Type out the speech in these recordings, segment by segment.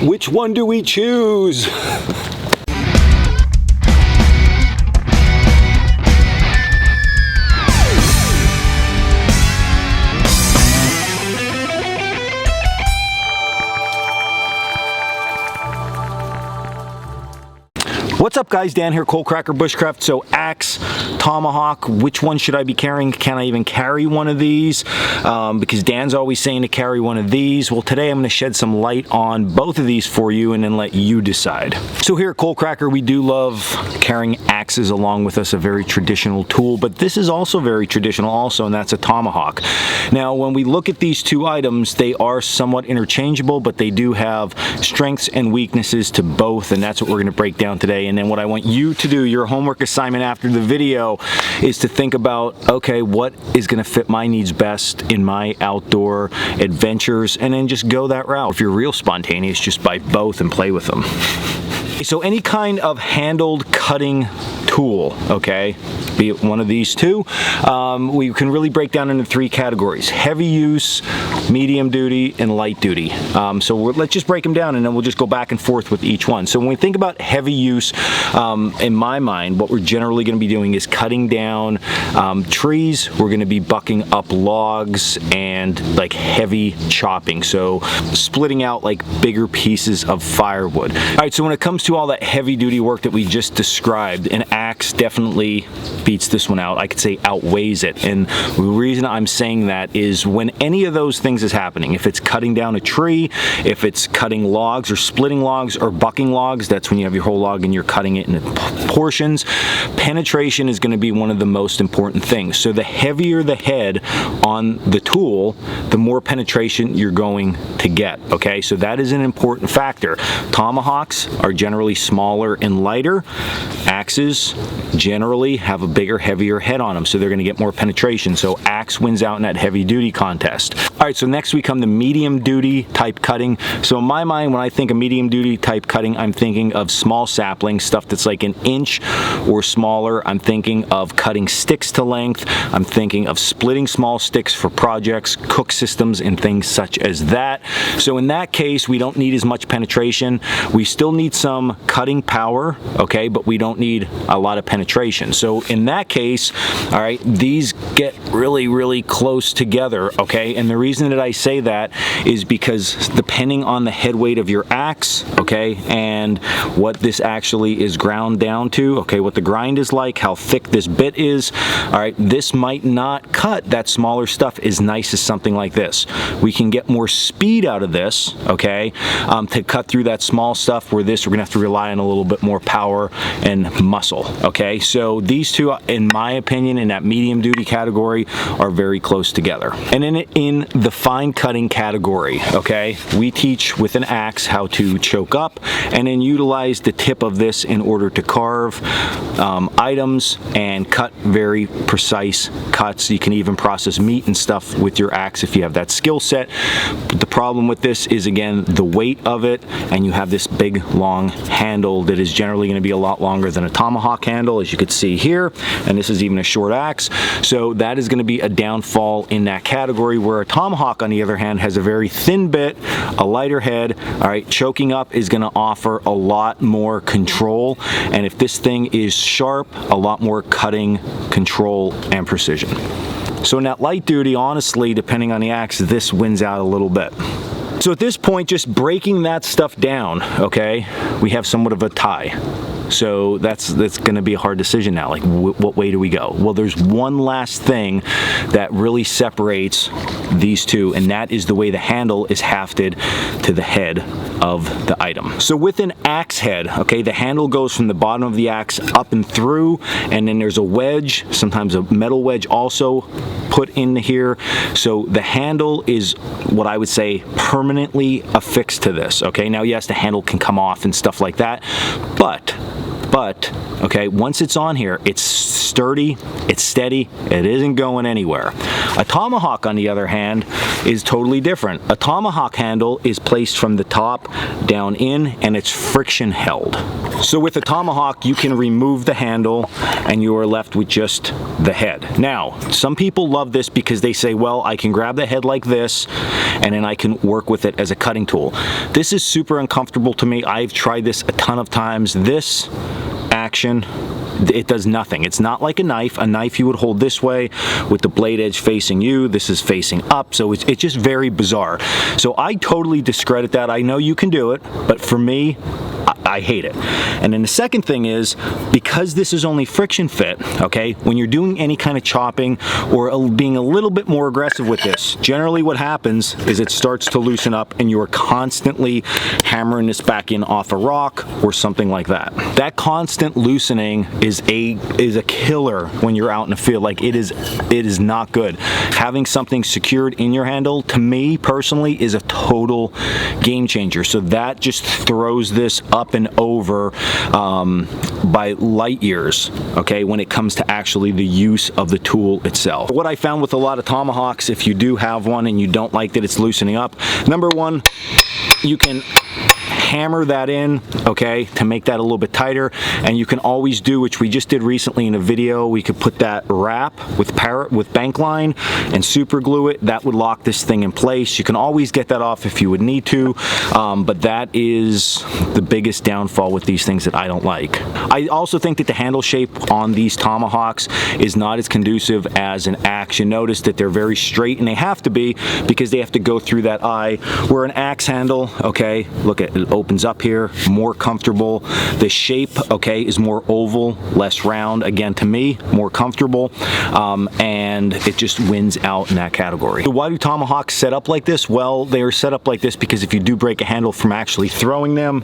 Which one do we choose? What's up guys, Dan here, Coalcracker, Bushcraft. So axe, Tomahawk, which one should I be carrying? Can I even carry one of these? Because Dan's always saying to carry one of these. Well, today I'm going to shed some light on both of these for you and then let you decide. So here at Coalcracker, we do love carrying axes along with us, a very traditional tool, but this is also very traditional also, and that's a Tomahawk. Now, when we look at these two items, they are somewhat interchangeable, but they do have strengths and weaknesses to both, and that's what we're going to break down today. And then what I want you to do, your homework assignment after the video, is to think about, okay, what is going to fit my needs best in my outdoor adventures, and then just go that route. If you're real spontaneous, just buy both and play with them. So any kind of handled cutting tool, okay, be it one of these two, we can really break down into three categories: heavy use, medium duty, and light duty. So let's just break them down and then we'll just go back and forth with each one. So when we think about heavy use, in my mind, what we're generally going to be doing is cutting down trees. We're going to be bucking up logs and like heavy chopping, so splitting out like bigger pieces of firewood. All right, so when it comes to all that heavy duty work that we just described, an axe definitely beats this one out. I could say outweighs it, and the reason I'm saying that is when any of those things is happening, if it's cutting down a tree, if it's cutting logs or splitting logs or bucking logs, that's when you have your whole log and you're cutting it into portions. Penetration is going to be one of the most important things. So the heavier the head on the tool, the more penetration you're going to get, okay? So that is an important factor. Tomahawks are generally smaller and lighter. Axes generally have a bigger, heavier head on them, so they're going to get more penetration. So axe wins out in that heavy duty contest. All right, so next we come to medium duty type cutting. So in my mind, when I think of medium duty type cutting, I'm thinking of small saplings, stuff that's like an inch or smaller. I'm thinking of cutting sticks to length. I'm thinking of splitting small sticks for projects, cook systems, and things such as that. So in that case, we don't need as much penetration. We still need some cutting power, okay, but we don't need a lot of penetration. So in that case, all right, these get really, really close together, okay? And the reason that I say that is because depending on the head weight of your axe, okay, and what this actually is ground down to, okay, what the grind is like, how thick this bit is, all right, this might not cut that smaller stuff as nice as something like this. We can get more speed out of this, okay, to cut through that small stuff, where this we're gonna have to rely on a little bit more power and muscle, okay? So these two, in my opinion, in that medium duty category, are very close together. And then in the fine cutting category, okay, we teach with an axe how to choke up and then utilize the tip of this in order to carve items and cut very precise cuts. You can even process meat and stuff with your axe if you have that skill set. But the problem with this is, again, the weight of it, and you have this big long handle that is generally going to be a lot longer than a Tomahawk handle, as you could see here, and this is even a short axe. So that is going to be a downfall in that category, where a Tomahawk, on the other hand, has a very thin bit, a lighter head. All right, choking up is going to offer a lot more control, and if this thing is sharp, a lot more cutting control and precision. So in that light duty, honestly, depending on the axe, this wins out a little bit. So at this point, just breaking that stuff down, okay, we have somewhat of a tie. So that's going to be a hard decision now. Like, what way do we go? Well, there's one last thing that really separates these two, and that is the way the handle is hafted to the head of the item. So with an axe head, okay, the handle goes from the bottom of the axe up and through, and then there's a wedge, sometimes a metal wedge also put in here. So the handle is what I would say permanently affixed to this, okay? Now, yes, the handle can come off and stuff like that, but But, okay, once it's on here, it's sturdy, it's steady, it isn't going anywhere. A Tomahawk, on the other hand, is totally different. A Tomahawk handle is placed from the top down in, and it's friction held. So with a Tomahawk, you can remove the handle and you are left with just the head. Now, some people love this because they say, well, I can grab the head like this and then I can work with it as a cutting tool. This is super uncomfortable to me. I've tried this a ton of times. This action, it does nothing. It's not like a knife. A knife you would hold this way with the blade edge facing you. This is facing up, so it's just very bizarre. So I totally discredit that. I know you can do it, but for me, I hate it. And then the second thing is, because this is only friction fit, okay, when you're doing any kind of chopping or being a little bit more aggressive with this, generally what happens is it starts to loosen up and you are constantly hammering this back in off a rock or something like that. That constant loosening is a killer when you're out in the field. Like, it is not good. Having something secured in your handle, to me personally, is a total game changer. So that just throws this up and over by light years, okay, when it comes to actually the use of the tool itself. What I found with a lot of Tomahawks, if you do have one and you don't like that it's loosening up, number one, you can hammer that in, okay, to make that a little bit tighter. And you can always do, which we just did recently in a video, we could put that wrap with bank line and super glue it. That would lock this thing in place. You can always get that off if you would need to, but that is the biggest downfall with these things that I don't like. I also think that the handle shape on these Tomahawks is not as conducive as an axe. You notice that they're very straight, and they have to be because they have to go through that eye, where an axe handle, okay, look at it, opens up here, more comfortable. The shape, okay, is more oval, less round. Again, to me, more comfortable, and it just wins out in that category. So why do Tomahawks set up like this? Well, they are set up like this because if you do break a handle from actually throwing them,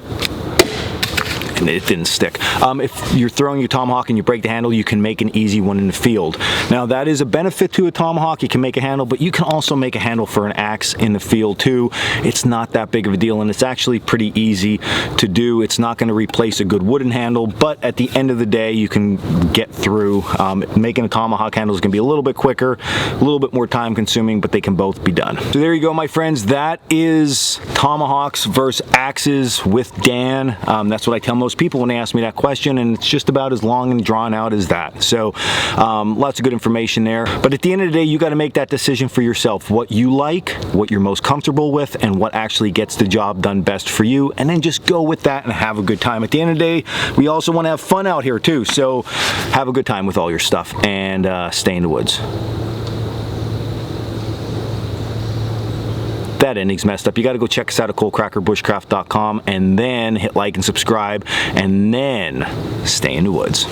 and it didn't stick. If you're throwing your Tomahawk and you break the handle, you can make an easy one in the field. Now, that is a benefit to a Tomahawk. You can make a handle, but you can also make a handle for an axe in the field too. It's not that big of a deal, and it's actually pretty easy to do. It's not going to replace a good wooden handle, but at the end of the day, you can get through. Making a Tomahawk handle is going to be a little bit quicker, a little bit more time consuming, but they can both be done. So there you go, my friends. That is Tomahawks versus axes with Dan. That's what I tell most people when they ask me that question, and it's just about as long and drawn out as that. So lots of good information there, but at the end of the day, you got to make that decision for yourself, what you like, what you're most comfortable with, and what actually gets the job done best for you, and then just go with that and have a good time. At the end of the day, we also want to have fun out here too, so have a good time with all your stuff and stay in the woods. That ending's messed up. You got to go check us out at coalcrackerbushcraft.com and then hit like and subscribe and then stay in the woods.